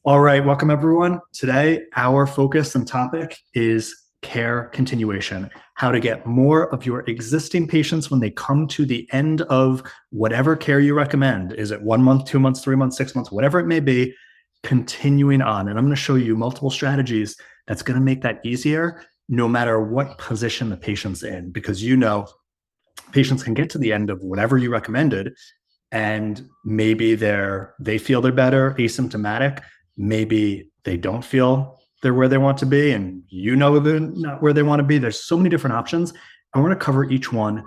All right, welcome everyone. Today, our focus and topic is care continuation, how to get more of your existing patients when they come to the end of whatever care you recommend. Is it 1 month, 2 months, 3 months, 6 months, whatever it may be, continuing on. And I'm going to show you multiple strategies that's going to make that easier no matter what position the patient's in, because patients can get to the end of whatever you recommended and maybe they feel they're better, asymptomatic. Maybe they don't feel they're where they want to be, and they're not where they want to be. There's so many different options. I want to cover each one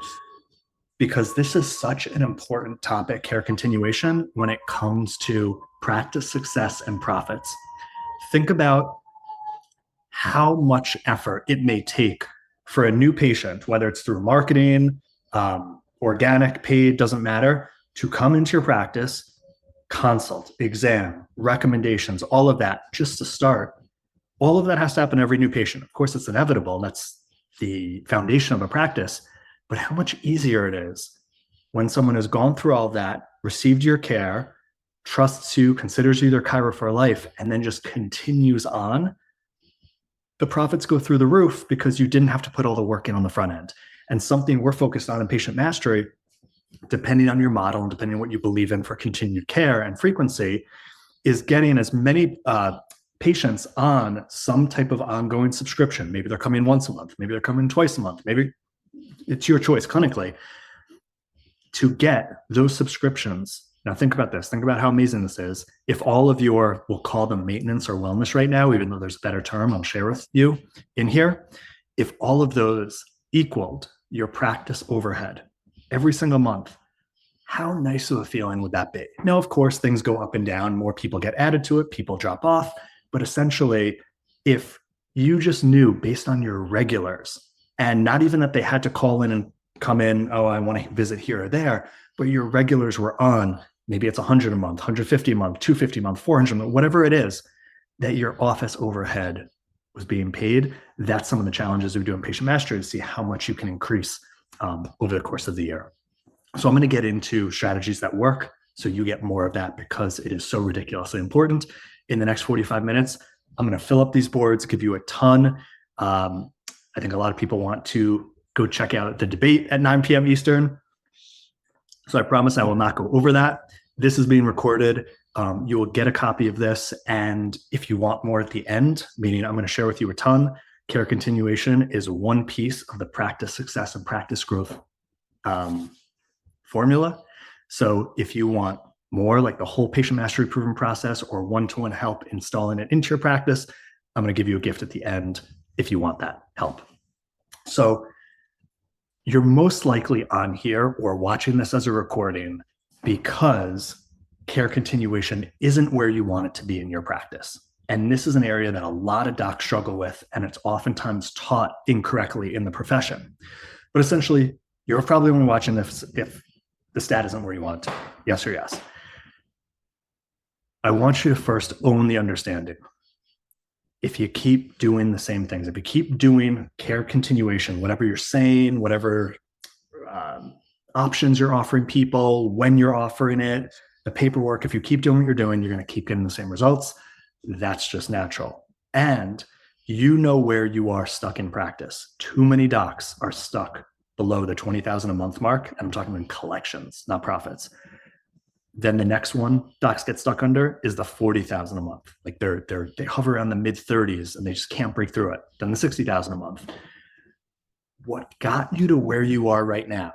because this is such an important topic, care continuation, when it comes to practice success and profits. Think about how much effort it may take for a new patient, whether it's through marketing, organic, paid, doesn't matter, to come into your practice, consult, exam, recommendations, all of that, just to start. All of that has to happen every new patient. Of course, it's inevitable. That's the foundation of a practice. But how much easier it is when someone has gone through all of that, received your care, trusts you, considers you their chiro for life, and then just continues on. The profits go through the roof because you didn't have to put all the work in on the front end. And something we're focused on in patient mastery, depending on your model and depending on what you believe in for continued care and frequency, is getting as many patients on some type of ongoing subscription. Maybe they're coming once a month, maybe they're coming twice a month, maybe it's your choice clinically, to get those subscriptions. Now think about this, think about how amazing this is. If all of your, we'll call them maintenance or wellness right now, even though there's a better term I'll share with you in here, if all of those equaled your practice overhead every single month, how nice of a feeling would that be? Now, of course, things go up and down. More people get added to it. People drop off. But essentially, if you just knew based on your regulars, and not even that they had to call in and come in, oh, I want to visit here or there, but your regulars were on, maybe it's 100 a month, 150 a month, 250 a month, 400 a month, whatever it is, that your office overhead was being paid. That's some of the challenges we do in patient mastery to see how much you can increase over the course of the year. So I'm going to get into strategies that work so you get more of that, because it is so ridiculously important. In the next 45 minutes, I'm going to fill up these boards, give you a ton. I think a lot of people want to go check out the debate at 9 p.m. Eastern. So I promise I will not go over that. This is being recorded. You will get a copy of this. And if you want more at the end, meaning I'm going to share with you a ton, care continuation is one piece of the practice success and practice growth formula. So if you want more, like the whole patient mastery proven process or one-to-one help installing it into your practice, I'm going to give you a gift at the end if you want that help. So you're most likely on here or watching this as a recording because care continuation isn't where you want it to be in your practice. And this is an area that a lot of docs struggle with, and it's oftentimes taught incorrectly in the profession. But essentially, you're probably only watching this if the stat isn't where you want it to. Yes or yes? I want you to first own the understanding. If you keep doing the same things, if you keep doing care continuation, whatever you're saying, whatever options you're offering people, when you're offering it, the paperwork, if you keep doing what you're doing, you're going to keep getting the same results. That's just natural. And you know where you are stuck in practice. Too many docs are stuck below the 20,000 a month mark. And I'm talking in collections, not profits. Then the next one docs get stuck under is the 40,000 a month. Like they hover around the mid 30s and they just can't break through it. Then the 60,000 a month. What got you to where you are right now?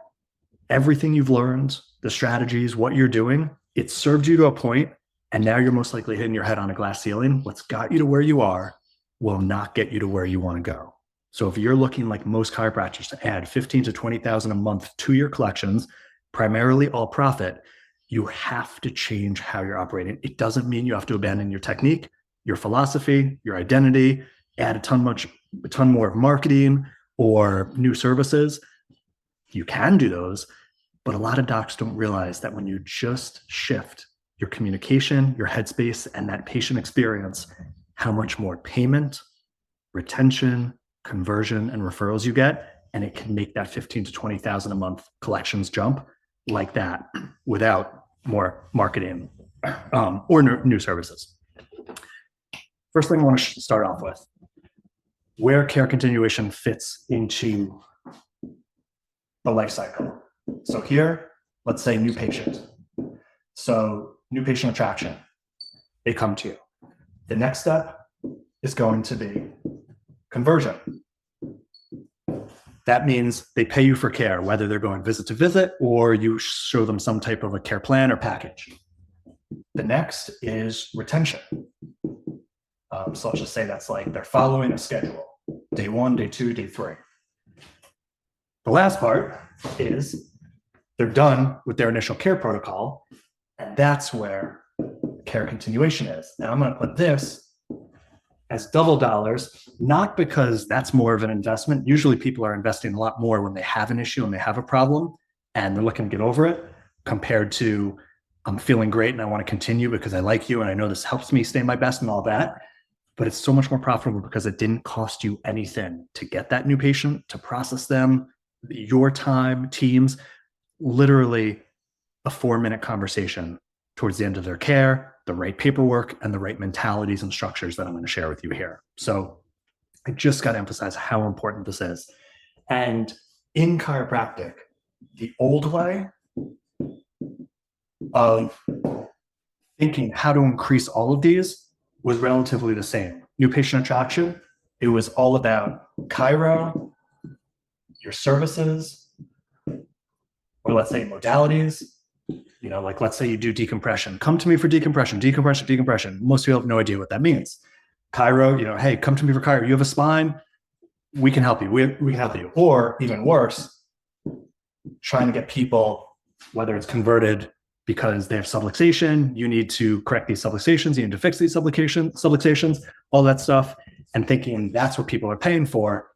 Everything you've learned, the strategies, what you're doing, it served you to a point, and now you're most likely hitting your head on a glass ceiling. What's got you to where you are will not get you to where you want to go. So if you're looking like most chiropractors to add 15 to 20,000 a month to your collections, primarily all profit, you have to change how you're operating. It doesn't mean you have to abandon your technique, your philosophy, your identity, add a ton more of marketing or new services. You can do those, but a lot of docs don't realize that when you just shift your communication, your headspace, and that patient experience, how much more payment, retention, conversion, and referrals you get, and it can make that 15 to 20,000 a month collections jump like that without more marketing or new services. first thing I want to start off with, where care continuation fits into the life cycle. So here, let's say new patient. So new patient attraction, they come to you. The next step is going to be conversion. That means they pay you for care, whether they're going visit to visit or you show them some type of a care plan or package. The next is retention. So let's just say that's like they're following a schedule, day 1, day 2, day 3. The last part is they're done with their initial care protocol, and that's where care continuation is. Now I'm going to put this as double dollars, not because that's more of an investment. Usually people are investing a lot more when they have an issue and they have a problem and they're looking to get over it, compared to I'm feeling great and I want to continue because I like you and I know this helps me stay my best and all that. But it's so much more profitable because it didn't cost you anything to get that new patient, to process them, your time, teams, literally a 4-minute conversation towards the end of their care, the right paperwork, and the right mentalities and structures that I'm going to share with you here. So I just got to emphasize how important this is. And in chiropractic, the old way of thinking how to increase all of these was relatively the same. New patient attraction, it was all about chiro, your services, or let's say modalities. You know, like let's say you do decompression. Come to me for decompression, decompression, decompression. Most people have no idea what that means. Chiro, you know, hey, come to me for chiro. You have a spine, we can help you. We can help you. Or even worse, trying to get people, whether it's converted because they have subluxation, you need to correct these subluxations, you need to fix these subluxations, all that stuff, and thinking that's what people are paying for.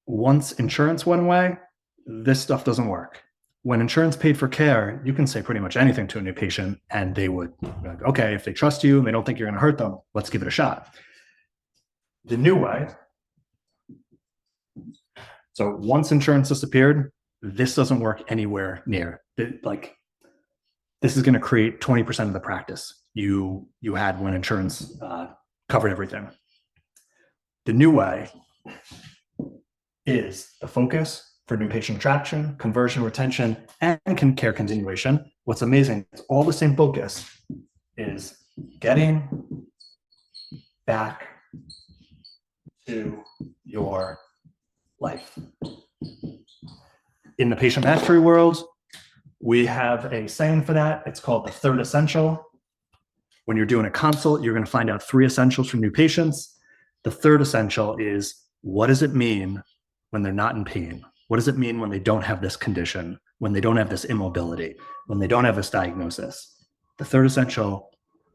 Once insurance went away, this stuff doesn't work. When insurance paid for care, you can say pretty much anything to a new patient and they would be like, okay, if they trust you and they don't think you're going to hurt them, let's give it a shot. The new way, so once insurance disappeared, this doesn't work anywhere near. This is going to create 20% of the practice you had when insurance covered everything. The new way is the focus for new patient attraction, conversion, retention, and care continuation. What's amazing, it's all the same focus, is getting back to your life. In the patient mastery world, we have a saying for that. It's called the 3rd essential. When you're doing a consult, you're going to find out 3 essentials from new patients. The 3rd essential is, what does it mean when they're not in pain? What does it mean when they don't have this condition, when they don't have this immobility, when they don't have this diagnosis? The 3rd essential,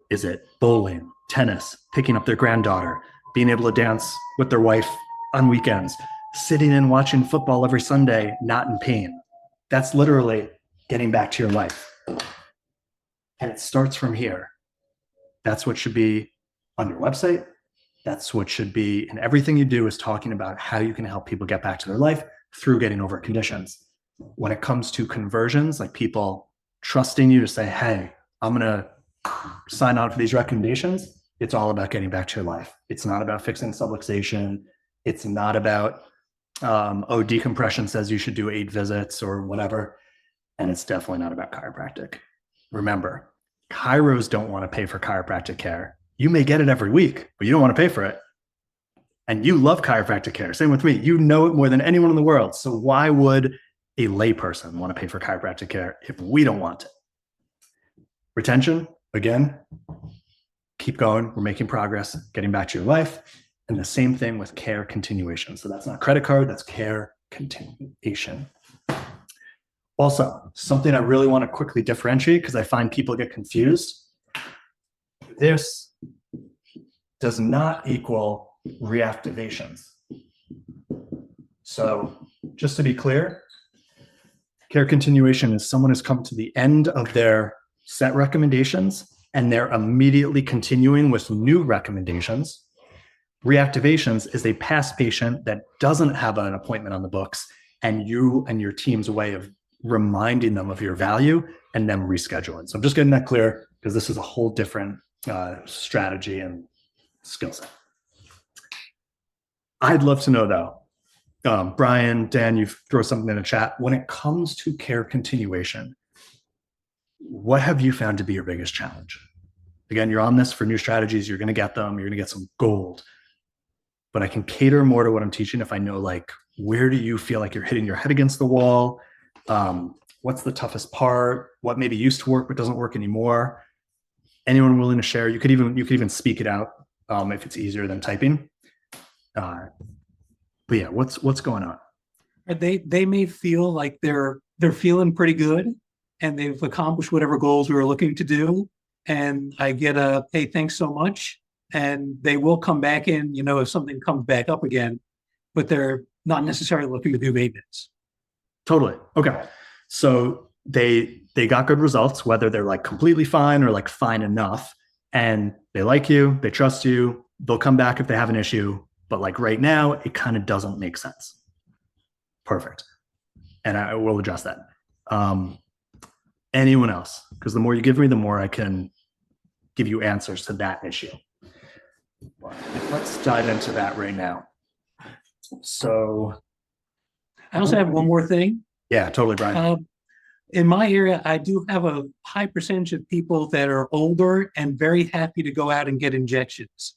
is it bowling, tennis, picking up their granddaughter, being able to dance with their wife on weekends, sitting and watching football every Sunday, not in pain? That's literally getting back to your life. And it starts from here. That's what should be on your website. That's what should be in everything you do, is talking about how you can help people get back to their life through getting over conditions. When it comes to conversions, like people trusting you to say, hey, I'm going to sign on for these recommendations, it's all about getting back to your life. It's not about fixing subluxation. It's not about, decompression says you should do 8 visits or whatever. And it's definitely not about chiropractic. Remember, chiros don't want to pay for chiropractic care. You may get it every week, but you don't want to pay for it. And you love chiropractic care. Same with me. You know it more than anyone in the world. So why would a layperson want to pay for chiropractic care if we don't want it? Retention, again, keep going. We're making progress, getting back to your life. And the same thing with care continuation. So that's not credit card, that's care continuation. Also, something I really want to quickly differentiate, because I find people get confused. This does not equal reactivations. So just to be clear, care continuation is someone who's come to the end of their set recommendations and they're immediately continuing with new recommendations. Reactivations is a past patient that doesn't have an appointment on the books, and you and your team's way of reminding them of your value and them rescheduling. So I'm just getting that clear, because this is a whole different strategy and skill set. I'd love to know, though, Brian, Dan, you throw something in the chat. When it comes to care continuation, what have you found to be your biggest challenge? Again, you're on this for new strategies. You're going to get them. You're going to get some gold. But I can cater more to what I'm teaching if I know, like, where do you feel like you're hitting your head against the wall? What's the toughest part? What maybe used to work but doesn't work anymore? Anyone willing to share? You could even speak it out if it's easier than typing. But yeah, what's going on? They may feel like they're feeling pretty good and they've accomplished whatever goals we were looking to do. And I get a, hey, thanks so much. And they will come back in, if something comes back up again, but they're not necessarily looking to do maintenance. Totally. Okay. So they got good results, whether they're like completely fine or like fine enough, and they like you, they trust you, they'll come back if they have an issue. But like right now, it kind of doesn't make sense. Perfect. And I will address that. Anyone else? Because the more you give me, the more I can give you answers to that issue. But let's dive into that right now. So I also have one more thing. Yeah, totally, Brian. In my area, I do have a high percentage of people that are older and very happy to go out and get injections.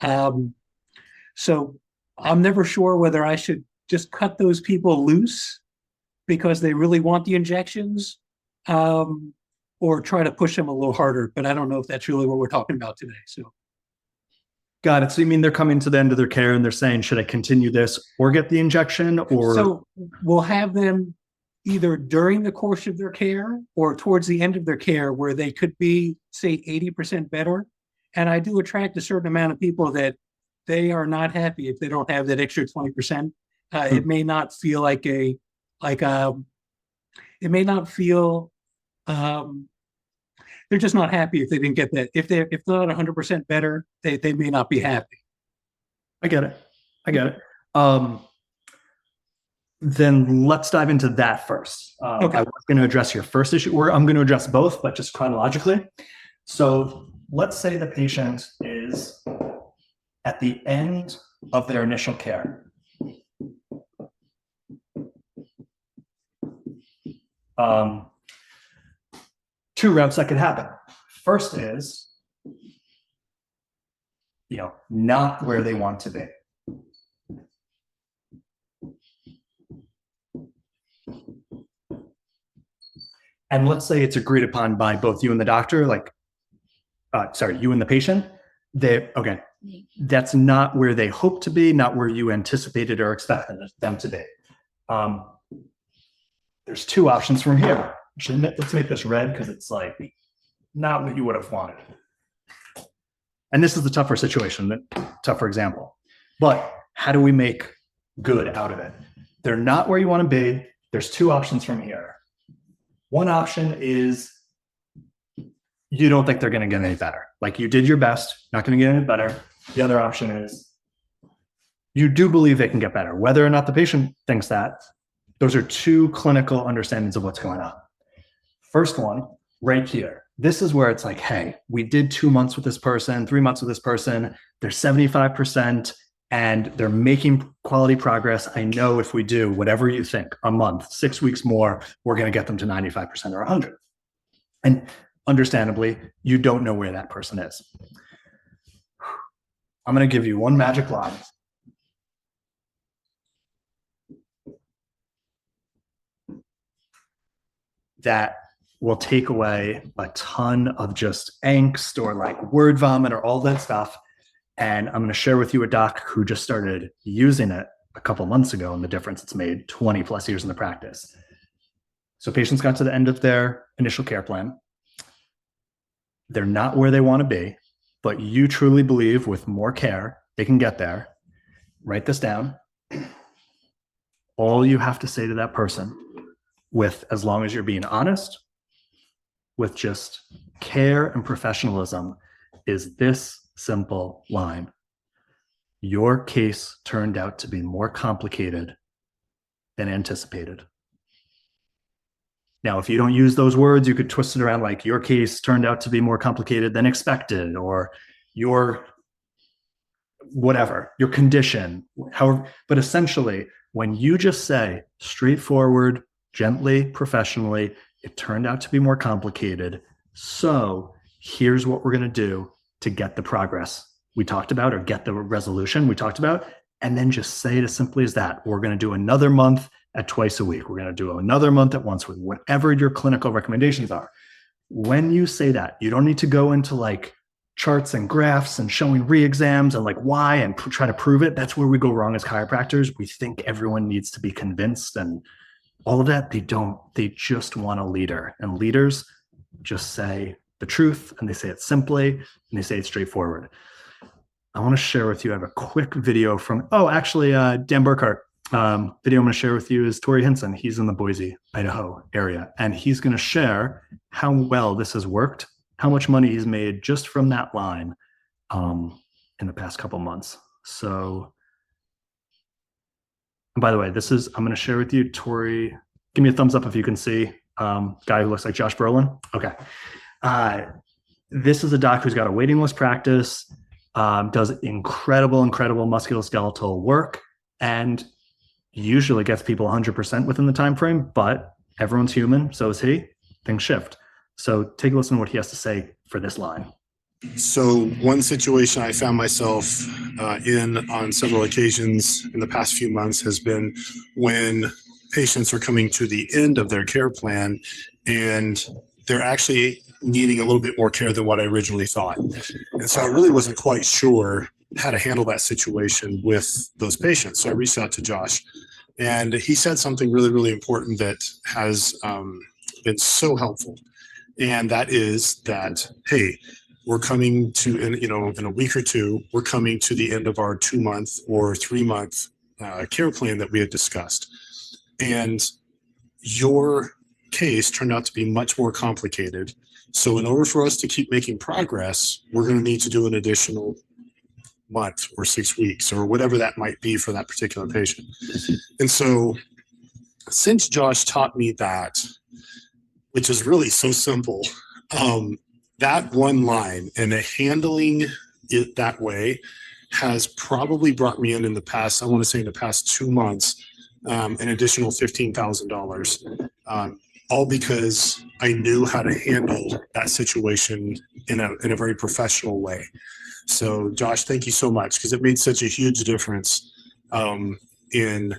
So I'm never sure whether I should just cut those people loose because they really want the injections, or try to push them a little harder. But I don't know if that's really what we're talking about today. So. Got it. So you mean they're coming to the end of their care and they're saying, should I continue this or get the injection? Or so we'll have them either during the course of their care or towards the end of their care where they could be, say, 80% better. And I do attract a certain amount of people that they are not happy if they don't have that extra 20%. It may not feel like it may not feel, they're just not happy if they didn't get that. If they're not 100% better, they may not be happy. I get it. Then let's dive into that first. Okay. I was going to address your first issue, or I'm going to address both, but just chronologically. So let's say the patient is at the end of their initial care. Two routes that could happen. First is, not where they want to be. And let's say it's agreed upon by both you and the doctor, you and the patient. That's not where they hope to be, not where you anticipated or expected them to be. There's two options from here. Let's make this red because it's like not what you would have wanted. And this is the tougher situation, the tougher example. But how do we make good out of it? They're not where you want to be. There's two options from here. One option is you don't think they're going to get any better. Like you did your best, not going to get any better. The other option is you do believe they can get better. Whether or not the patient thinks that, those are two clinical understandings of what's going on. First one, right here. This is where it's like, hey, we did 2 months with this person, 3 months with this person. They're 75% and they're making quality progress. I know if we do whatever you think, a month, 6 weeks more, we're going to get them to 95% or 100. And understandably, you don't know where that person is. I'm going to give you one magic line. That will take away a ton of just angst or like word vomit or all that stuff. And I'm going to share with you a doc who just started using it a couple months ago and the difference it's made 20 plus years in the practice. So patients got to the end of their initial care plan. They're not where they want to be, but you truly believe with more care, they can get there. Write this down. All you have to say to that person, with as long as you're being honest, with just care and professionalism, is this simple line. Your case turned out to be more complicated than anticipated. Now, if you don't use those words, you could twist it around like your case turned out to be more complicated than expected, or your whatever, your condition, however, but essentially, when you just say straightforward, gently, professionally, it turned out to be more complicated. So here's what we're going to do to get the progress we talked about or get the resolution we talked about. And then just say it as simply as that. We're going to do another month at twice a week. We're going to do another month at once with whatever your clinical recommendations are. When you say that, you don't need to go into like charts and graphs and showing re-exams and like why and try to prove it. That's where we go wrong as chiropractors. We think everyone needs to be convinced and all of that. They don't. They just want a leader, and leaders just say the truth, and they say it simply, and they say it straightforward. I want to share with you, I have a quick video from, Dan Burkhart. Video I'm going to share with you is Tori Hinson. He's in the Boise, Idaho area, and he's going to share how well this has worked, how much money he's made just from that line in the past couple months. So, and by the way, I'm going to share with you, Tori, give me a thumbs up if you can see, guy who looks like Josh Brolin. Okay. This is a doc who's got a waiting list practice, does incredible musculoskeletal work, and usually gets people 100% within the time frame, but everyone's human, so is he. Things shift. So take a listen to what he has to say for this line. So one situation I found myself in on several occasions in the past few months has been when patients are coming to the end of their care plan and they're actually needing a little bit more care than what I originally thought. And so I really wasn't quite sure how to handle that situation with those patients. So I reached out to Josh, and he said something really, really important that has been so helpful. And that is that, hey, we're coming to, in a week or two, we're coming to the end of our 2-month or 3-month care plan that we had discussed. And your case turned out to be much more complicated. So in order for us to keep making progress, we're going to need to do an additional month or 6 weeks or whatever that might be for that particular patient. And so since Josh taught me that, which is really so simple, that one line and handling it that way has probably brought me in the past, I want to say in the past 2 months, an additional $15,000, all because I knew how to handle that situation in a very professional way. So Josh, thank you so much, because it made such a huge difference in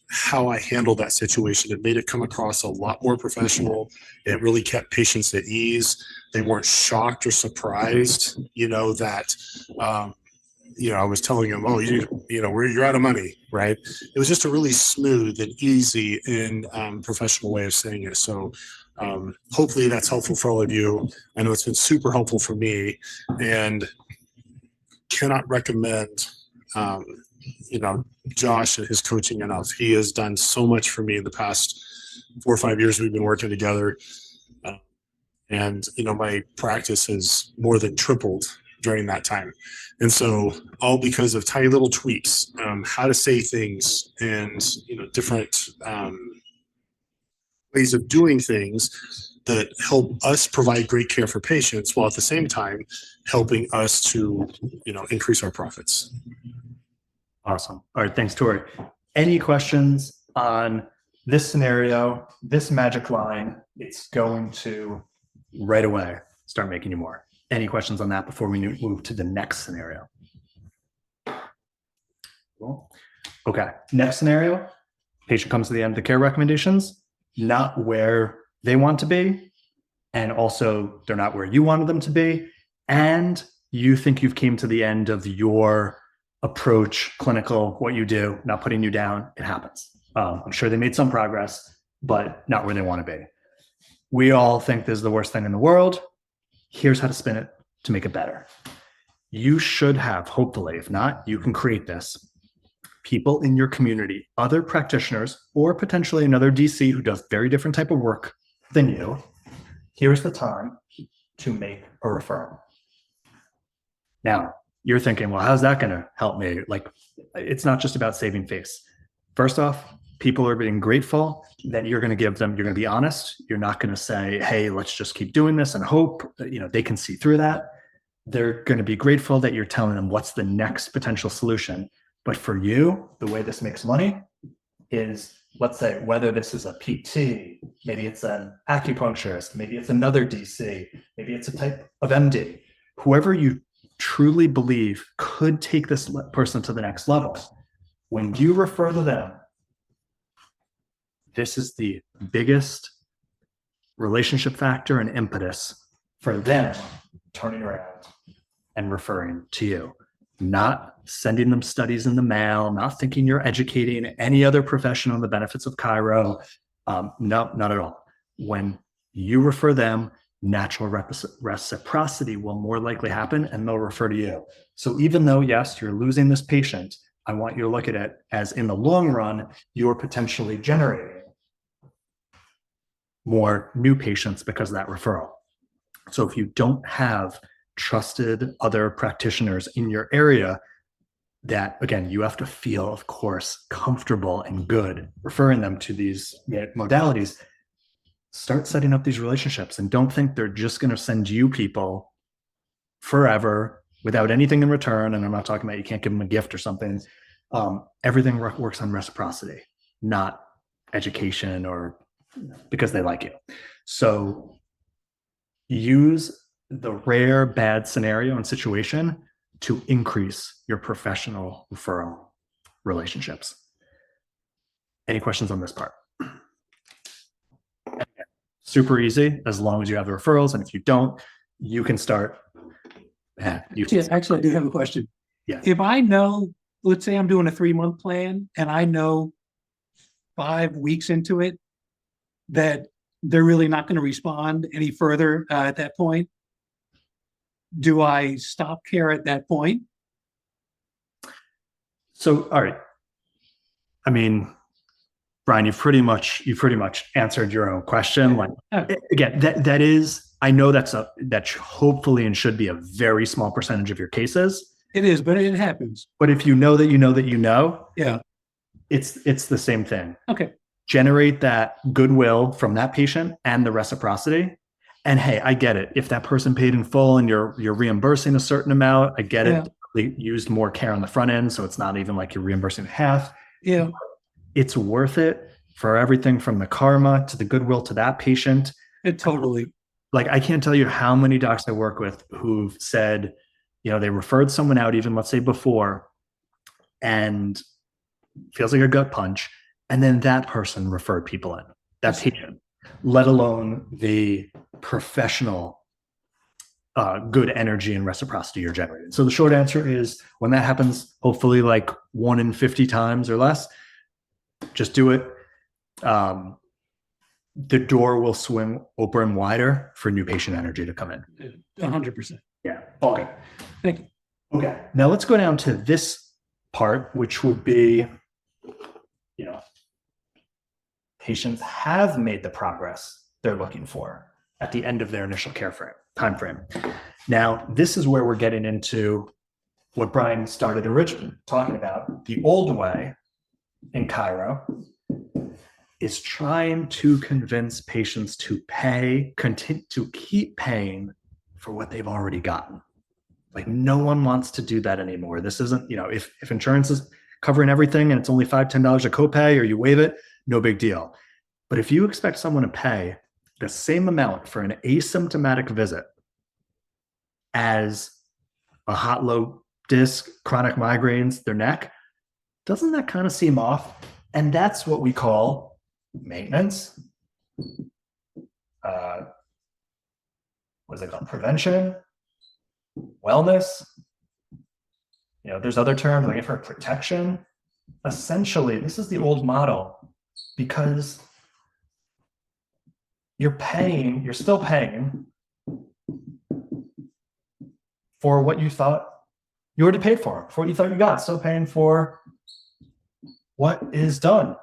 how I handled that situation. It made it come across a lot more professional. It really kept patients at ease. They weren't shocked or surprised, that, I was telling them, oh, you're out of money, right? It was just a really smooth and easy and professional way of saying it. So hopefully that's helpful for all of you. I know it's been super helpful for me, and cannot recommend Josh and his coaching enough. He has done so much for me in the past 4 or 5 years we've been working together. And my practice has more than tripled during that time. And so all because of tiny little tweaks, how to say things, and different ways of doing things that help us provide great care for patients, while at the same time helping us to increase our profits. Awesome. All right. Thanks, Tori. Any questions on this scenario, this magic line? It's going to right away start making you more. Any questions on that before we move to the next scenario? Cool. Okay. Next scenario, patient comes to the end of the care recommendations, not where they want to be, and also they're not where you wanted them to be, and you think you've came to the end of your approach, clinical, what you do, not putting you down. It happens. I'm sure they made some progress, but not where they want to be. We all think this is the worst thing in the world. Here's how to spin it to make it better. You should have, hopefully, if not, you can create this. People in your community, other practitioners, or potentially another DC who does very different type of work than you. Here's the time to make a referral. Now, you're thinking, well, how's that going to help me? Like, it's not just about saving face. First off, people are being grateful that you're going to give them, you're going to be honest. You're not going to say, hey, let's just keep doing this and hope, they can see through that. They're going to be grateful that you're telling them what's the next potential solution. But for you, the way this makes money is, let's say, whether this is a PT, maybe it's an acupuncturist, maybe it's another DC, maybe it's a type of MD, whoever you truly believe could take this person to the next level. When you refer to them, this is the biggest relationship factor and impetus for them turning around and referring to you, not sending them studies in the mail, not thinking you're educating any other professional on the benefits of chiro. No, not at all. When you refer them, natural reciprocity will more likely happen and they'll refer to you. So even though, yes, you're losing this patient, I want you to look at it as, in the long run, you're potentially generating more new patients because of that referral. So if you don't have trusted other practitioners in your area, that, again, you have to feel, of course, comfortable and good referring them to these modalities. Start setting up these relationships, and don't think they're just going to send you people forever without anything in return. And I'm not talking about you can't give them a gift or something. Everything works on reciprocity, not education or because they like you. So use the rare bad scenario and situation to increase your professional referral relationships. Any questions on this part? Super easy as long as you have the referrals. And if you don't, you can start. Actually, I do have a question. Yeah. If I know, let's say I'm doing a 3-month plan and I know 5 weeks into it that they're really not going to respond any further at that point, do I stop care at that point? So, all right. I mean, Brian, you've pretty much answered your own question. Like, again, that is, I know that hopefully and should be a very small percentage of your cases. It is, but it happens. But if you know that you know that you know, yeah, it's the same thing. Okay. Generate that goodwill from that patient and the reciprocity. And hey, I get it. If that person paid in full and you're reimbursing a certain amount, I get it. They used more care on the front end, so it's not even like you're reimbursing half. Yeah. It's worth it for everything from the karma to the goodwill to that patient. It totally. Like, I can't tell you how many docs I work with who've said, they referred someone out, even let's say before, and feels like a gut punch. And then that person referred people in, that patient, let alone the professional good energy and reciprocity you're generating. So the short answer is, when that happens, hopefully like 1 in 50 times or less, just do it. The door will swing open wider for new patient energy to come in. 100%. Yeah. Okay. Thank you. Okay. Now let's go down to this part, which would be, patients have made the progress they're looking for at the end of their initial care time frame. Now, this is where we're getting into what Brian started originally talking about. The old way in chiro is trying to convince patients to keep paying for what they've already gotten. Like, no one wants to do that anymore. This isn't, if insurance is covering everything and it's only $5, $10 a copay, or you waive it, no big deal. But if you expect someone to pay the same amount for an asymptomatic visit as a hot low disc, chronic migraines, their neck, doesn't that kind of seem off? And that's what we call maintenance. What is it called? Prevention, wellness. There's other terms like for protection. Essentially, this is the old model, because you're still paying for what you thought you already paid for what you thought you got. Still paying for what is done.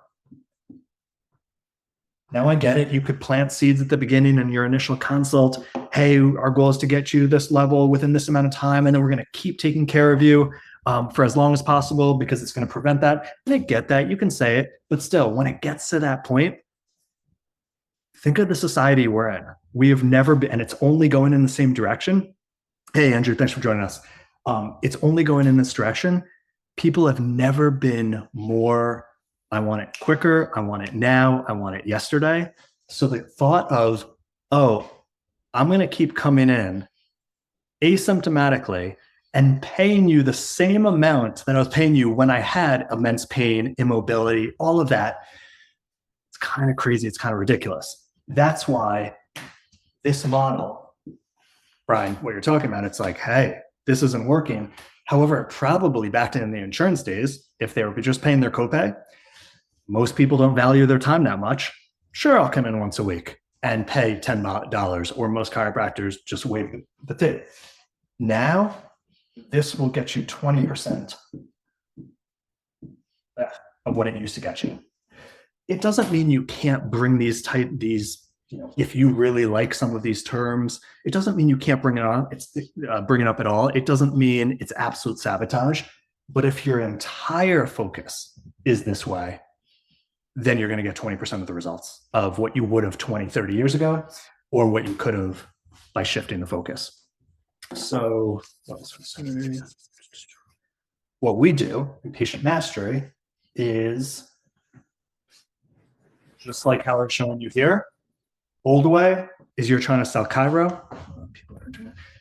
Now I get it. You could plant seeds at the beginning in your initial consult. Hey, our goal is to get you this level within this amount of time, and then we're going to keep taking care of you for as long as possible because it's going to prevent that. And I get that. You can say it, but still, when it gets to that point, think of the society we're in. We have never been, and it's only going in the same direction. Hey, Andrew, thanks for joining us. It's only going in this direction. People have never been more, I want it quicker, I want it now, I want it yesterday. So the thought of, oh, I'm going to keep coming in asymptomatically and paying you the same amount that I was paying you when I had immense pain, immobility, all of that. It's kind of crazy. It's kind of ridiculous. That's why this model, Brian, what you're talking about, it's like, hey, this isn't working. However, probably back in the insurance days, if they were just paying their copay, most people don't value their time that much. Sure, I'll come in once a week and pay $10, or most chiropractors just waive the fee. Now, this will get you 20% of what it used to get you. It doesn't mean you can't bring these, if you really like some of these terms, it doesn't mean you can't bring it on. Bring it up at all. It doesn't mean it's absolute sabotage. But if your entire focus is this way, then you're going to get 20% of the results of what you would have 20, 30 years ago, or what you could have by shifting the focus. So what we do in patient mastery is just like how I've shown you here. Old way is you're trying to sell chiro.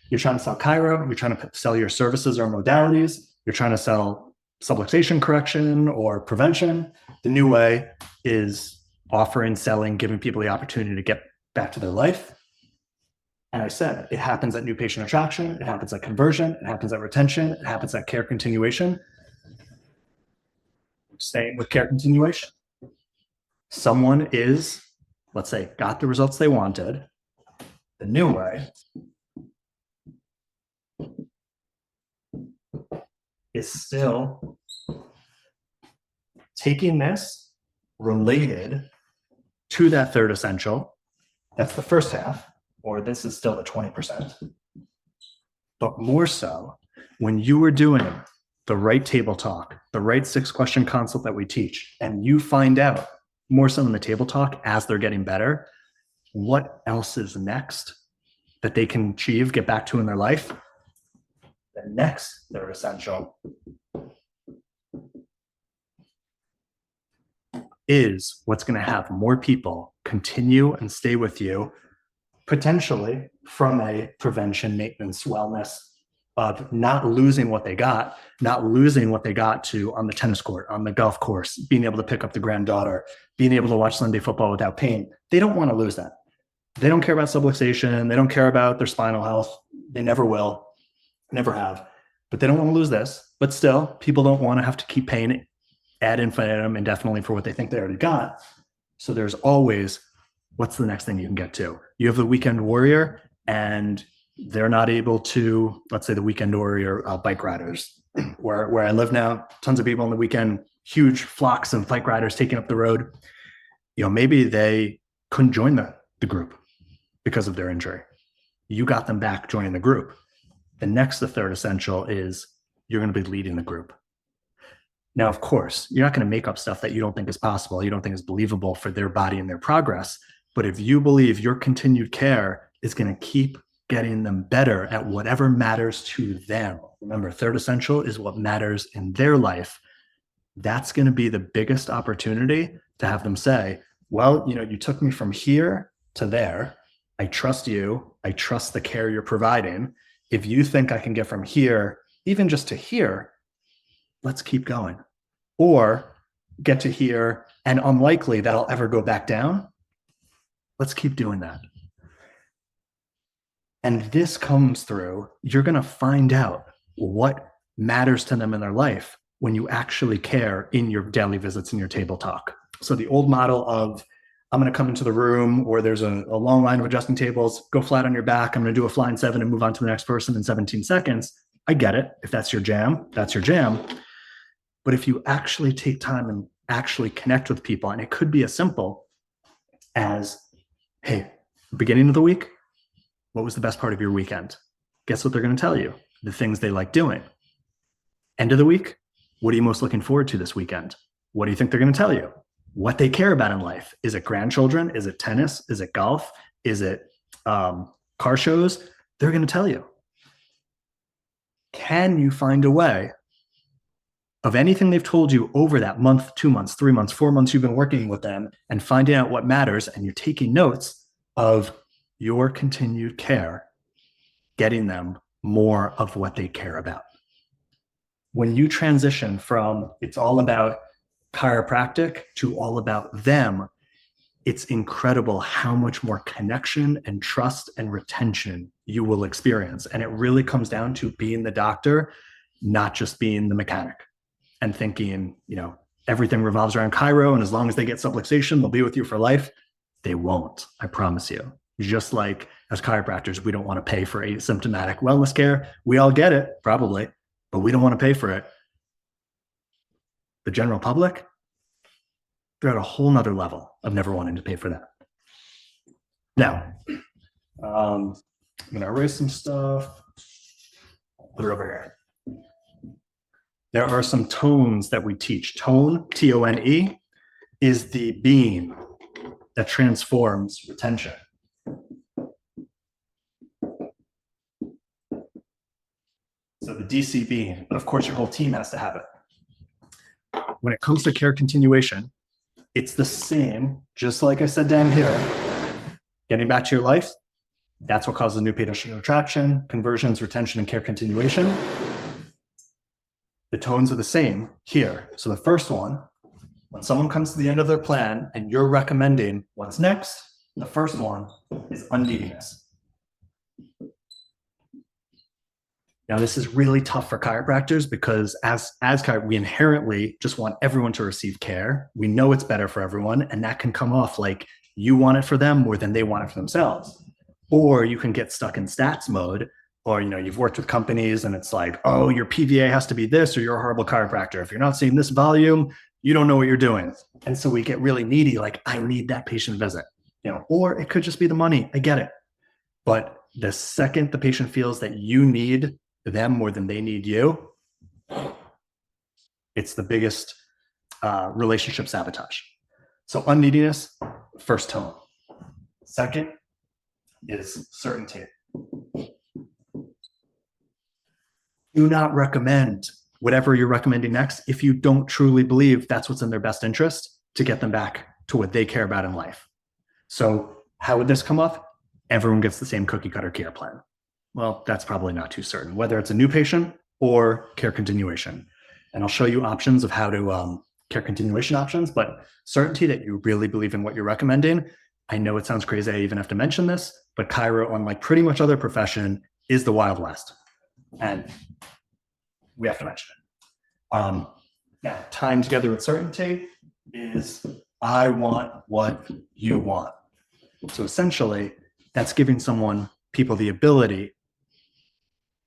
You're trying to sell chiro. You're trying to sell your services or modalities. You're trying to sell subluxation correction or prevention. The new way is offering, selling, giving people the opportunity to get back to their life. And I said, it happens at new patient attraction. It happens at conversion. It happens at retention. It happens at care continuation. Same with care continuation. Someone is, let's say, got the results they wanted. The new way is still taking this related to that third essential. That's the first half, or this is still the 20%. But more so, when you were doing the right table talk, the right 6-question consult that we teach, and you find out more so in the table talk as they're getting better, what else is next that they can achieve, get back to in their life? The next third essential is what's going to have more people continue and stay with you, potentially from a prevention, maintenance, wellness, of not losing what they got to on the tennis court, on the golf course, being able to pick up the granddaughter, being able to watch Sunday football without pain. They don't want to lose that. They don't care about subluxation. They don't care about their spinal health. They never will, never have, but they don't want to lose this. But still, people don't want to have to keep paying ad infinitum indefinitely for what they think they already got. So there's always, what's the next thing you can get to? You have the weekend warrior, and they're not able to, let's say the weekend warrior bike riders, where I live now, tons of people on the weekend, huge flocks of bike riders taking up the road. Maybe they couldn't join the group because of their injury. You got them back joining the group. The third essential is you're going to be leading the group. Now, of course, you're not going to make up stuff that you don't think is possible, you don't think is believable for their body and their progress. But if you believe your continued care is going to keep getting them better at whatever matters to them, remember, third essential is what matters in their life. That's going to be the biggest opportunity to have them say, well, you took me from here to there. I trust you. I trust the care you're providing. If you think I can get from here, even just to here, let's keep going. Or get to here and unlikely that I'll ever go back down. Let's keep doing that. And this comes through, you're going to find out what matters to them in their life when you actually care in your daily visits and your table talk. So the old model of, I'm going to come into the room or there's a long line of adjusting tables, go flat on your back, I'm going to do a flying 7 and move on to the next person in 17 seconds. I get it. If that's your jam, that's your jam. But if you actually take time and actually connect with people, and it could be as simple as, hey, beginning of the week, what was the best part of your weekend? Guess what they're going to tell you? The things they like doing. End of the week, what are you most looking forward to this weekend? What do you think they're going to tell you? What they care about in life. Is it grandchildren? Is it tennis? Is it golf? Is it car shows? They're going to tell you. can you find a way of anything they've told you over that month, 2 months, 3 months, 4 months you've been working with them and finding out what matters, and you're taking notes of your continued care, getting them more of what they care about. When you transition from it's all about chiropractic to all about them, it's incredible how much more connection and trust and retention you will experience. And it really comes down to being the doctor, not just being the mechanic, and thinking, everything revolves around chiro, and as long as they get subluxation, they'll be with you for life. They won't, I promise you. Just like as chiropractors, we don't want to pay for asymptomatic wellness care. We all get it, probably, but we don't want to pay for it. The general public, they're at a whole nother level of never wanting to pay for that. Now, I'm going to erase some stuff. Put it over here. There are some tones that we teach. Tone, T-O-N-E, is the beam that transforms retention. So the DC beam, but of course your whole team has to have it. When it comes to care continuation, it's the same, just like I said down here. Getting back to your life, that's what causes new patient attraction, conversions, retention, and care continuation. The tones are the same here. So the first one, when someone comes to the end of their plan and you're recommending what's next, the first one is unneediness. Now, this is really tough for chiropractors because as we inherently just want everyone to receive care. We know it's better for everyone, and that can come off like you want it for them more than they want it for themselves. Or you can get stuck in stats mode, or you've worked with companies and it's like, oh, your PVA has to be this, or you're a horrible chiropractor. If you're not seeing this volume, you don't know what you're doing. And so we get really needy, like, I need that patient visit. Or it could just be the money. I get it. But the second the patient feels that you need them more than they need you, it's the biggest relationship sabotage. So unneediness, first tone. Second is certainty. Do not recommend whatever you're recommending next if you don't truly believe that's what's in their best interest to get them back to what they care about in life. So how would this come off? Everyone gets the same cookie cutter care plan. Well, that's probably not too certain, whether it's a new patient or care continuation. And I'll show you options of how to care continuation options, but certainty that you really believe in what you're recommending. I know it sounds crazy I even have to mention this, but chiro, unlike pretty much other profession, is the Wild West. And we have to mention it. Now, time together with certainty is I want what you want. So essentially, that's giving people the ability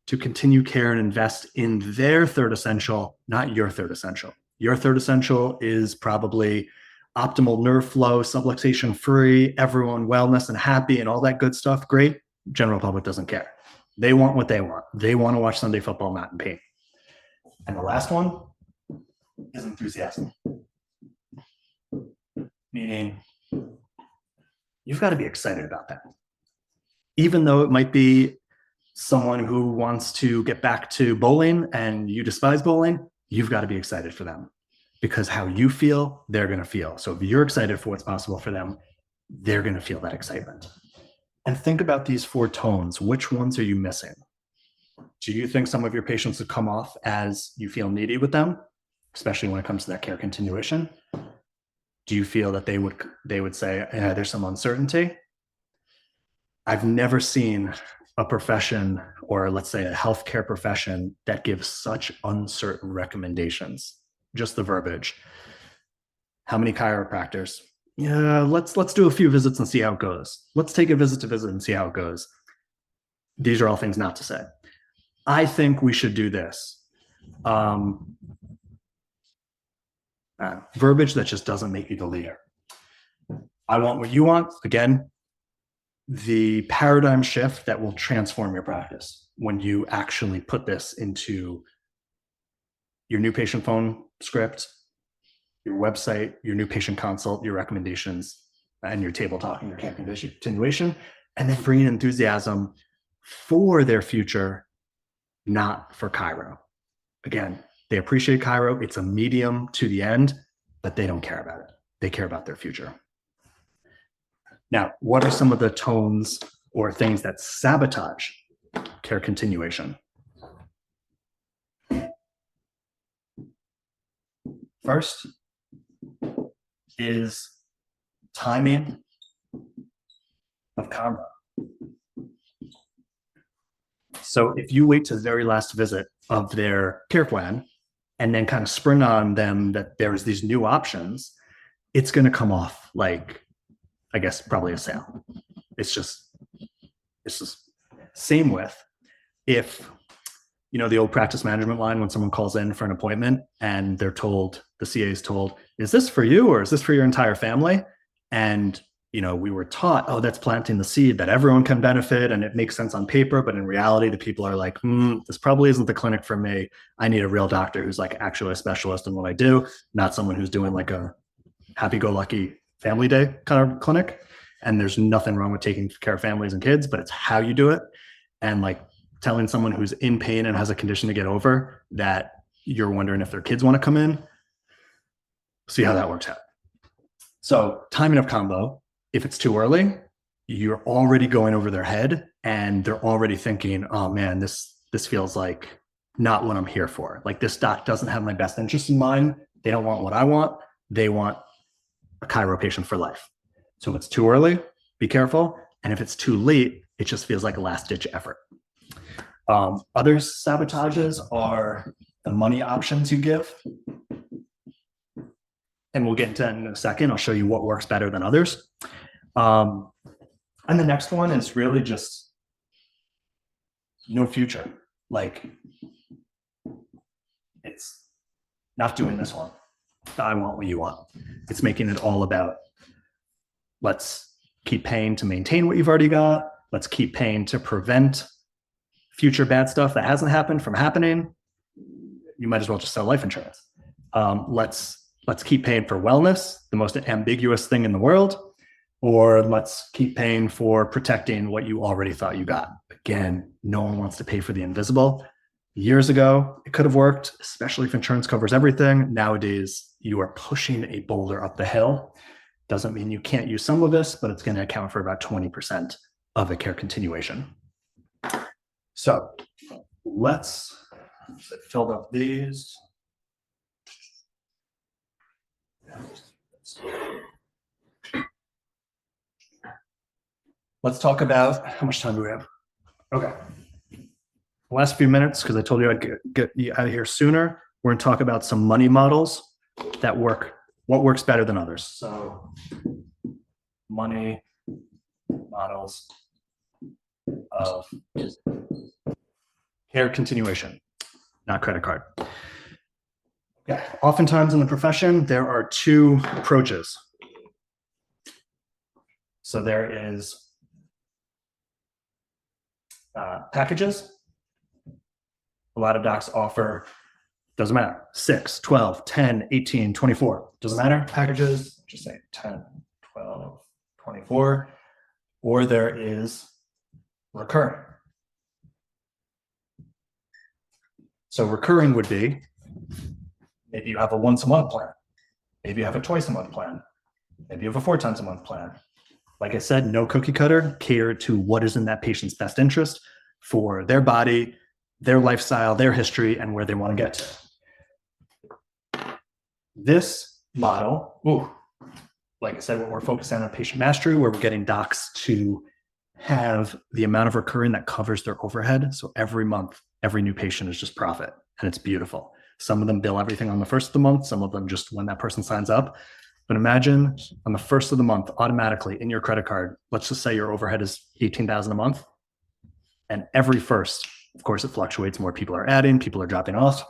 to continue care and invest in their third essential, not your third essential. Your third essential is probably optimal nerve flow, subluxation free, everyone wellness and happy and all that good stuff. Great. General public doesn't care. They want what they want. They want to watch Sunday football, not in pain. And the last one is enthusiasm. Meaning, you've got to be excited about that. Even though it might be someone who wants to get back to bowling and you despise bowling, you've got to be excited for them. Because how you feel, they're going to feel. So if you're excited for what's possible for them, they're going to feel that excitement. And think about these 4 tones. Which ones are you missing? Do you think some of your patients would come off as you feel needy with them, especially when it comes to that care continuation? Do you feel that they would say, there's some uncertainty? I've never seen a profession, or let's say a healthcare profession, that gives such uncertain recommendations. Just the verbiage. How many chiropractors? Yeah, let's do a few visits and see how it goes. Let's take a visit to visit and see how it goes. These are all things not to say. I think we should do this. Verbiage that just doesn't make you the leader. I want what you want. Again, the paradigm shift that will transform your practice when you actually put this into your new patient phone script, your website, your new patient consult, your recommendations, and your table talk and your care continuation, and then bringing enthusiasm for their future not for chiro. Again, they appreciate chiro. It's a medium to the end, but they don't care about it. They care about their future. Now, what are some of the tones or things that sabotage care continuation? First is timing of combo. So if you wait to the very last visit of their care plan and then kind of spring on them that there's these new options, it's going to come off like, I guess, probably a sale. It's just same with if, you know, the old practice management line when someone calls in for an appointment and they're told, the CA is told, is this for you or is this for your entire family? And, you know, we were taught, oh, that's planting the seed that everyone can benefit and it makes sense on paper. But in reality, the people are like, this probably isn't the clinic for me. I need a real doctor who's like actually a specialist in what I do, not someone who's doing like a happy-go-lucky family day kind of clinic. And there's nothing wrong with taking care of families and kids, but it's how you do it. And like telling someone who's in pain and has a condition to get over that you're wondering if their kids want to come in, see how that works out. So timing of combo, if it's too early, you're already going over their head and they're already thinking, oh man, this feels like not what I'm here for. Like this doc doesn't have my best interest in mind. They don't want what I want. They want a chiro patient for life. So if it's too early, be careful. And if it's too late, it just feels like a last ditch effort. Other sabotages are the money options you give. And we'll get into that in a second. I'll show you what works better than others. And the next one is really just no future. Like it's not doing this one. I want what you want. It's making it all about let's keep paying to maintain what you've already got. Let's keep paying to prevent future bad stuff that hasn't happened from happening. You might as well just sell life insurance. Let's keep paying for wellness, the most ambiguous thing in the world, or let's keep paying for protecting what you already thought you got. Again, no one wants to pay for the invisible. Years ago, it could have worked, especially if insurance covers everything. Nowadays, you are pushing a boulder up the hill. Doesn't mean you can't use some of this, but it's going to account for about 20% of a care continuation. So let's fill up these. Let's talk about how much time do we have? Okay. The last few minutes, because I told you I'd get you out of here sooner, we're going to talk about some money models that work. What works better than others? So money models of care continuation, not credit card. Okay. Oftentimes in the profession, there are two approaches. So there is packages. A lot of docs offer, doesn't matter, 6, 12, 10, 18, 24. Doesn't matter. Packages, just say 10, 12, 24. Or there is recurring. So recurring would be, maybe you have a once a month plan. Maybe you have a twice a month plan. Maybe you have a 4 times a month plan. Like I said, no cookie cutter, cater to what is in that patient's best interest for their body, their lifestyle, their history, and where they want to get to. This model, like I said, what we're focusing on patient mastery, where we're getting docs to have the amount of recurring that covers their overhead. So every month, every new patient is just profit, and it's beautiful. Some of them bill everything on the first of the month, some of them just when that person signs up. But imagine on the first of the month, automatically in your credit card, let's just say your overhead is $18,000 a month. And every first, of course, it fluctuates. More people are adding, people are dropping off.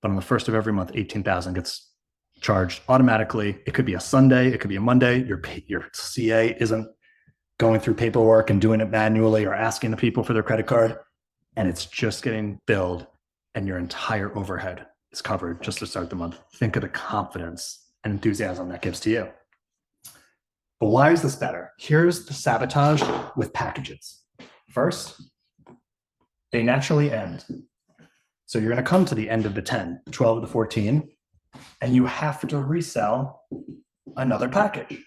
But on the first of every month, $18,000 gets charged automatically. It could be a Sunday, it could be a Monday. Your CA isn't going through paperwork and doing it manually or asking the people for their credit card. And it's just getting billed and your entire overhead is covered just to start the month. Think of the confidence and enthusiasm that gives to you. But why is this better? Here's the sabotage with packages. First, they naturally end. So you're going to come to the end of the 10, 12 to 14, and you have to resell another package.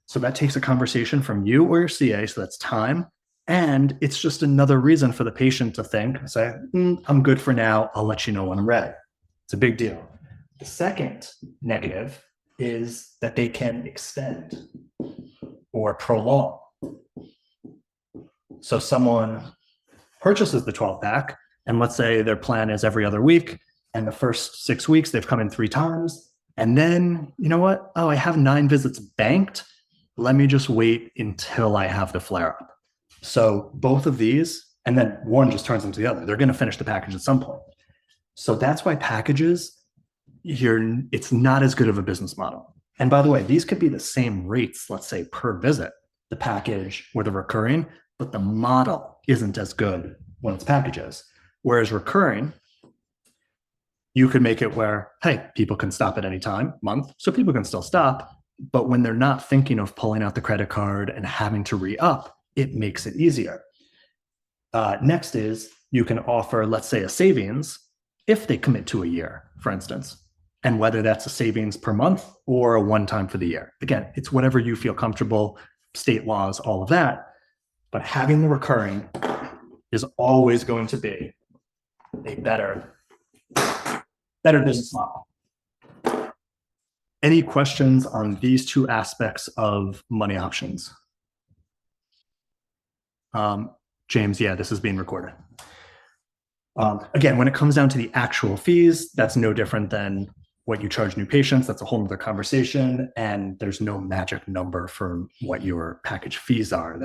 So that takes a conversation from you or your CA. So that's time. And it's just another reason for the patient to say, I'm good for now. I'll let you know when I'm ready. It's a big deal. The second negative is that they can extend or prolong. So someone purchases the 12 pack, and let's say their plan is every other week, and the first 6 weeks they've come in 3 times. And then, you know what? Oh, I have 9 visits banked. Let me just wait until I have the flare up. So both of these, and then one just turns into the other. They're going to finish the package at some point. So that's why packages, it's not as good of a business model. And by the way, these could be the same rates, let's say, per visit, the package or the recurring, but the model isn't as good when it's packages. Whereas recurring, you could make it where, hey, people can stop at any time, month, so people can still stop. But when they're not thinking of pulling out the credit card and having to re-up, it makes it easier. Next is you can offer, let's say, a savings if they commit to a year, for instance, and whether that's a savings per month or a one-time for the year. Again, it's whatever you feel comfortable, state laws, all of that. But having the recurring is always going to be a better business model. Any questions on these 2 aspects of money options? James, yeah, this is being recorded. Again, when it comes down to the actual fees, that's no different than what you charge new patients. That's a whole other conversation. And there's no magic number for what your package fees are.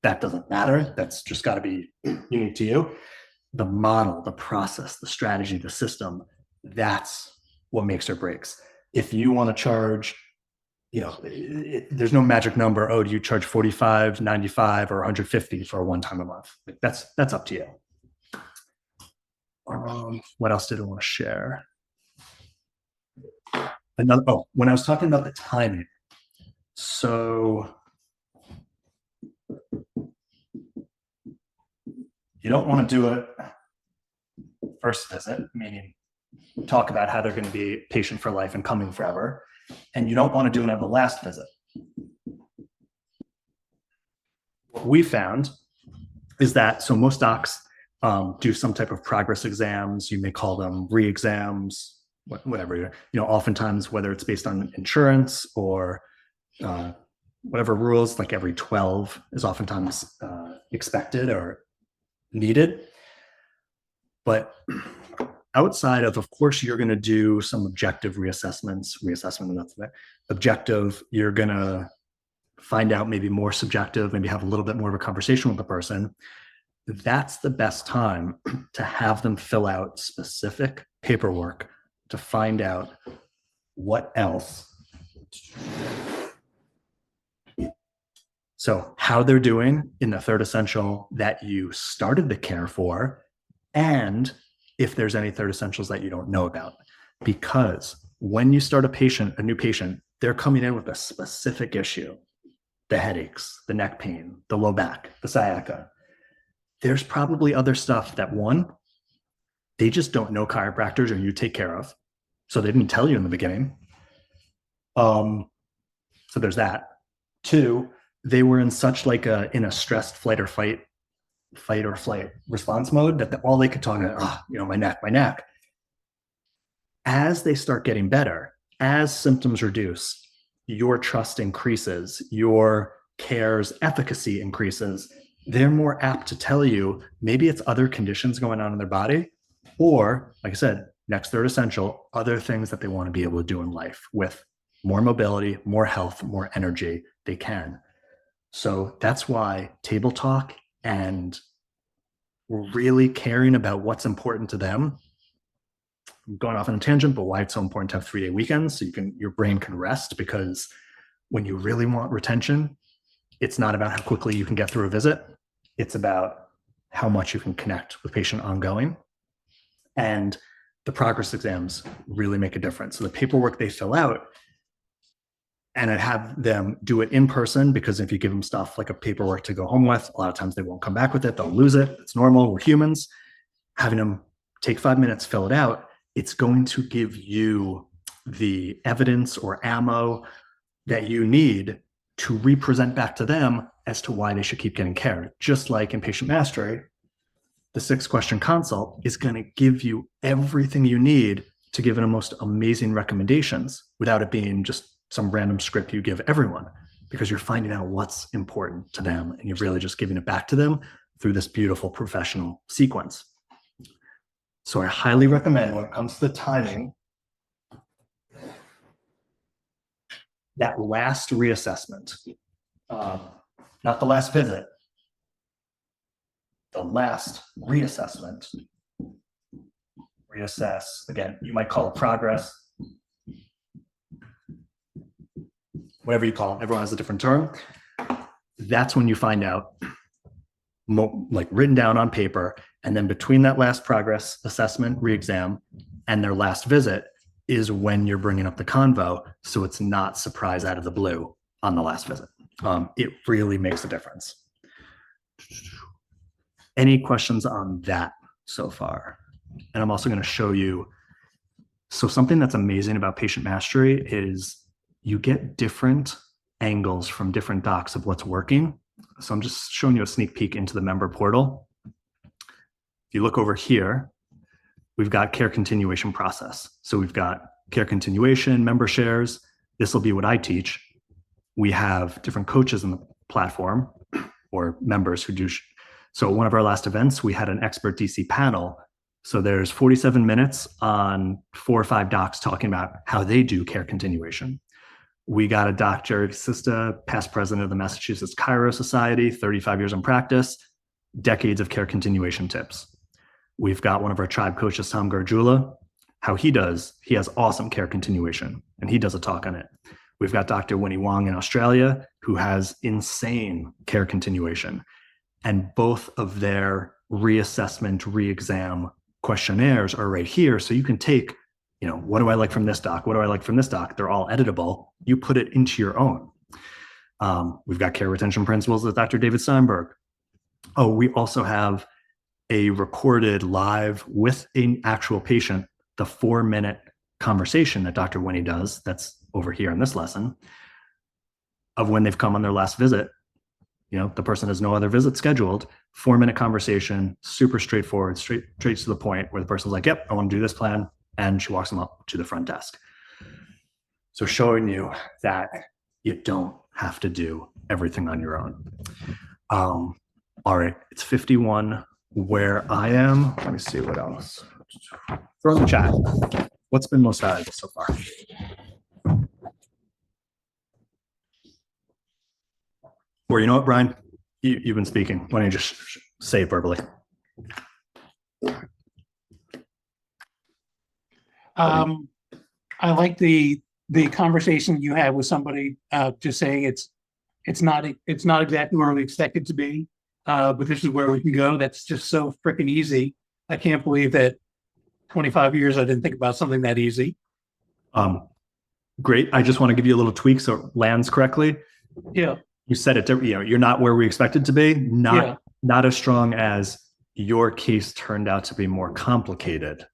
That doesn't matter. That's just got to be unique to you. The model, the process, the strategy, the system, that's what makes or breaks. If you want to charge, there's no magic number. Oh, do you charge 45, 95, or 150 for a one-time a month? That's up to you. What else did I want to share? When I was talking about the timing, so you don't want to do it first visit, meaning talk about how they're going to be patient for life and coming forever. And you don't want to do it on the last visit. What we found is that, so most docs do some type of progress exams. You may call them re-exams, whatever. Oftentimes, whether it's based on insurance or whatever rules, like every 12 is oftentimes expected or needed. But outside of course, you're going to do some objective reassessment, and that's that. Objective, you're going to find out maybe more subjective, maybe have a little bit more of a conversation with the person. That's the best time to have them fill out specific paperwork to find out what else. So how they're doing in the third essential that you started the care for, and if there's any third essentials that you don't know about. Because when you start a new patient, they're coming in with a specific issue, the headaches, the neck pain, the low back, the sciatica. There's probably other stuff that, one, they just don't know chiropractors or you take care of. So they didn't tell you in the beginning. So there's that. 2, they were in such in a stressed fight or flight response mode that all they could talk about, my neck. As they start getting better, as symptoms reduce, your trust increases, your care's efficacy increases. They're more apt to tell you maybe it's other conditions going on in their body, or, like I said, next third essential, other things that they want to be able to do in life with more mobility, more health, more energy, they can. So that's why table talk and really caring about what's important to them. I'm going off on a tangent, but why it's so important to have 3-day weekends so your brain can rest, because when you really want retention, it's not about how quickly you can get through a visit. It's about how much you can connect with patient ongoing. And the progress exams really make a difference. So the paperwork they fill out, and I'd have them do it in person, because if you give them stuff like a paperwork to go home with, a lot of times they won't come back with it. They'll lose it. It's normal. We're humans. having them take 5 minutes, fill it out, it's going to give you the evidence or ammo that you need to represent back to them as to why they should keep getting care. Just like in patient mastery, the 6-question consult is going to give you everything you need to give them the most amazing recommendations without it being just some random script you give everyone, because you're finding out what's important to them and you're really just giving it back to them through this beautiful professional sequence. So I highly recommend, when it comes to the timing, that last reassessment, not the last visit, the last reassessment. Reassess, again, you might call it progress, whatever you call it, everyone has a different term. That's when you find out, like written down on paper, and then between that last progress assessment, re-exam, and their last visit is when you're bringing up the convo, so it's not surprise out of the blue on the last visit. It really makes a difference. Any questions on that so far? And I'm also going to show you, so something that's amazing about patient mastery is you get different angles from different docs of what's working. So I'm just showing you a sneak peek into the member portal. If you look over here, we've got care continuation process. So we've got care continuation, member shares. This will be what I teach. We have different coaches in the platform or members who do. So one of our last events, we had an expert DC panel. So there's 47 minutes on 4 or 5 docs talking about how they do care continuation. We got a Dr. Sista, past president of the Massachusetts Chiros Society, 35 years in practice, decades of care continuation tips. We've got one of our tribe coaches, Tom Gargiula, how he has awesome care continuation, and he does a talk on it. We've got Dr. Winnie Wong in Australia, who has insane care continuation. And both of their reassessment, re-exam questionnaires are right here. So you can take, what do I like from this doc? What do I like from this doc? They're all editable. You put it into your own. We've got care retention principles with Dr. David Steinberg. Oh, we also have a recorded live with an actual patient, the 4-minute conversation that Dr. Winnie does, that's over here in this lesson, of when they've come on their last visit. The person has no other visit scheduled, 4-minute conversation, super straightforward, straight to the point, where the person's like, yep, I want to do this plan. And she walks them up to the front desk. So showing you that you don't have to do everything on your own. All right, it's 51 where I am. Let me see what else. Throw in the chat. What's been most valuable so far? Or you know what, Brian? You've been speaking. Why don't you just say it verbally? I like the conversation you had with somebody, just saying it's not exactly where we expect it to be, but this is where we can go. That's just so freaking easy. I can't believe that 25 years I didn't think about something that easy. Great. I just want to give you a little tweak so it lands correctly. Yeah. You said it, you're not where we expected to be, not as strong as your case turned out to be more complicated.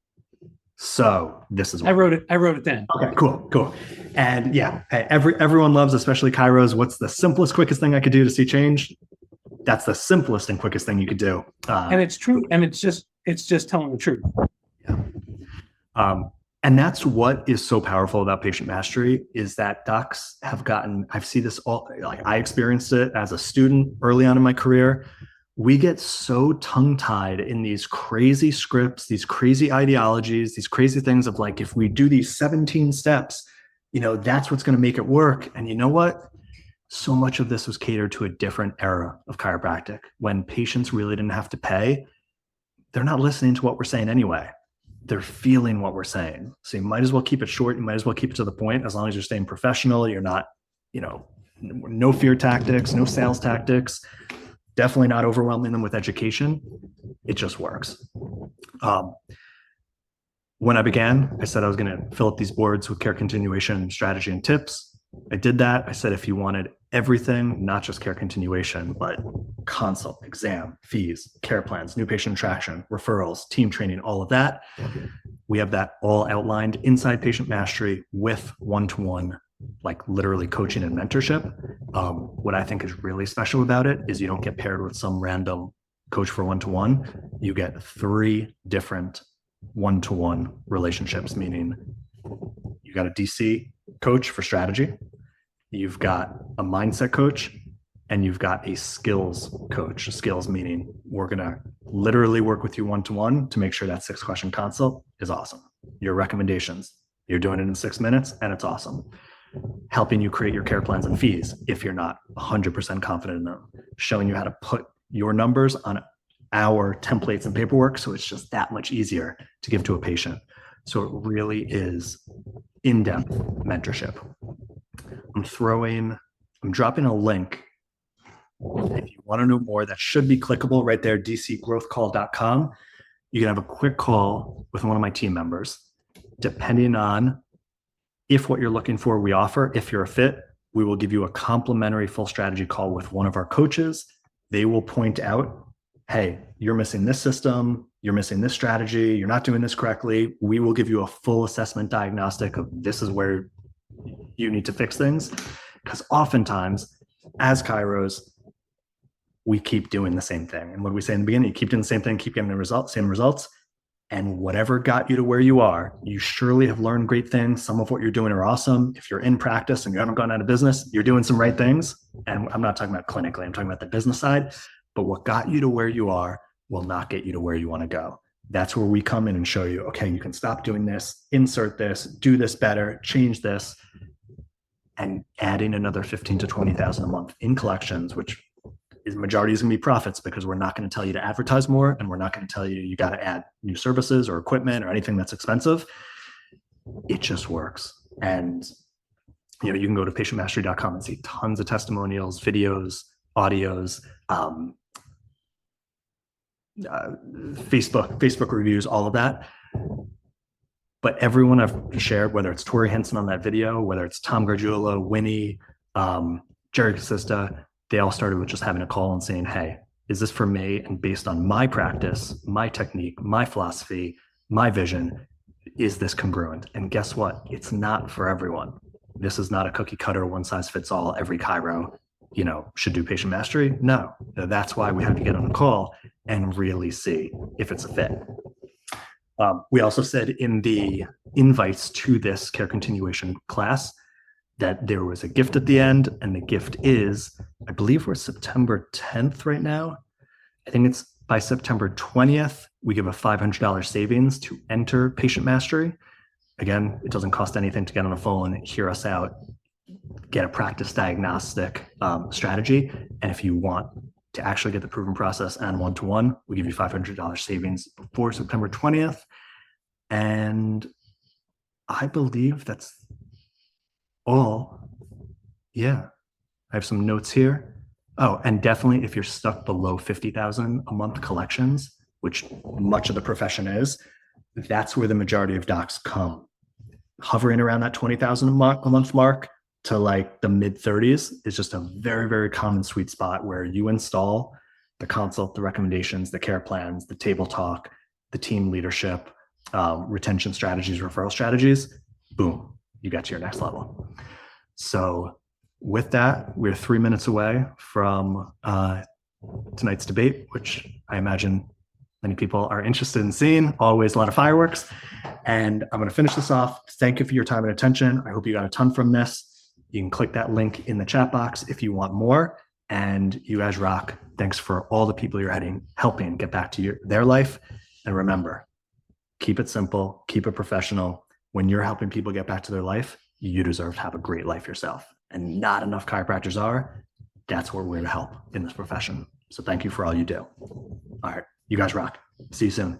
So this is what I wrote it down. Okay, cool. And yeah, everyone loves, especially chiros, what's the simplest, quickest thing I could do to see change? That's the simplest and quickest thing you could do. And it's true. And it's just telling the truth. Yeah. And that's what is so powerful about patient mastery, is that docs have gotten, I've seen this all, like I experienced it as a student early on in my career. We get so tongue-tied in these crazy scripts, these crazy ideologies, these crazy things of like, if we do these 17 steps, that's what's going to make it work. And you know what? So much of this was catered to a different era of chiropractic, when patients really didn't have to pay. They're not listening to what we're saying anyway. They're feeling what we're saying. So you might as well keep it short. You might as well keep it to the point, as long as you're staying professional. You're not, no fear tactics, no sales tactics, definitely not overwhelming them with education. It just works. When I began, I said I was going to fill up these boards with care continuation strategy and tips. I did that. I said, if you wanted everything, not just care continuation, but consult, exam, fees, care plans, new patient attraction, referrals, team training, all of that, we have that all outlined inside Patient Mastery with one-to-one, like literally coaching and mentorship. What I think is really special about it is you don't get paired with some random coach for one-to-one. You get 3 different one-to-one relationships, meaning you got a DC coach for strategy, you've got a mindset coach, and you've got a skills coach. Skills meaning we're going to literally work with you one-to-one to make sure that 6-question consult is awesome. Your recommendations, you're doing it in 6 minutes and it's awesome. Helping you create your care plans and fees if you're not 100% confident in them. Showing you how to put your numbers on our templates and paperwork so it's just that much easier to give to a patient. So it really is in-depth mentorship. I'm dropping a link. If you want to know more, that should be clickable right there, dcgrowthcall.com. You can have a quick call with one of my team members. Depending on if what you're looking for we offer, if you're a fit, we will give you a complimentary full strategy call with one of our coaches. They will point out, hey, you're missing this system, you're missing this strategy, you're not doing this correctly. We will give you a full assessment diagnostic of this is where you need to fix things. Because oftentimes, as chiros, we keep doing the same thing. And what we say in the beginning, you keep doing the same thing, keep getting the same results. And whatever got you to where you are, you surely have learned great things. Some of what you're doing are awesome. If you're in practice and you haven't gone out of business, you're doing some right things. And I'm not talking about clinically, I'm talking about the business side. But what got you to where you are will not get you to where you want to go. That's where we come in and show you, okay, you can stop doing this, insert this, do this better, change this, and adding another 15 to 20,000 a month in collections, which is majority is going to be profits, because we're not going to tell you to advertise more, and we're not going to tell you got to add new services or equipment or anything that's expensive. It just works. And you can go to patientmastery.com and see tons of testimonials, videos, audios, Facebook reviews, all of that. But everyone I've shared, whether it's Tori Henson on that video, whether it's Tom Gargiulo, Winnie, Jerry Casista, they all started with just having a call and saying, hey, is this for me? And based on my practice, my technique, my philosophy, my vision, is this congruent? And guess what? It's not for everyone. This is not a cookie cutter, one size fits all. Every chiro, should do patient mastery. No, that's why we have to get on a call and really see if it's a fit. We also said in the invites to this care continuation class that there was a gift at the end, and the gift is, I believe we're September 10th right now. I think it's by September 20th, we give a $500 savings to enter Patient Mastery. Again, it doesn't cost anything to get on a phone and hear us out, get a practice diagnostic strategy. And if you want to actually get the proven process and one-to-one, we give you $500 savings before September 20th. And I believe that's all. Yeah, I have some notes here. Oh, and definitely if you're stuck below 50,000 a month collections, which much of the profession is, that's where the majority of docs come. Hovering around that 20,000 a month mark to like the mid 30s is just a very, very common sweet spot where you install the consult, the recommendations, the care plans, the table talk, the team leadership, retention strategies, referral strategies. Boom, you got to your next level. So with that, we're 3 minutes away from tonight's debate, which I imagine many people are interested in seeing. Always a lot of fireworks. And I'm going to finish this off. Thank you for your time and attention. I hope you got a ton from this. You can click that link in the chat box if you want more. And you guys rock. Thanks for all the people you're helping get back to their life. And remember, keep it simple, keep it professional. When you're helping people get back to their life, you deserve to have a great life yourself. And not enough chiropractors are. That's where we're to help in this profession. So thank you for all you do. All right, you guys rock. See you soon.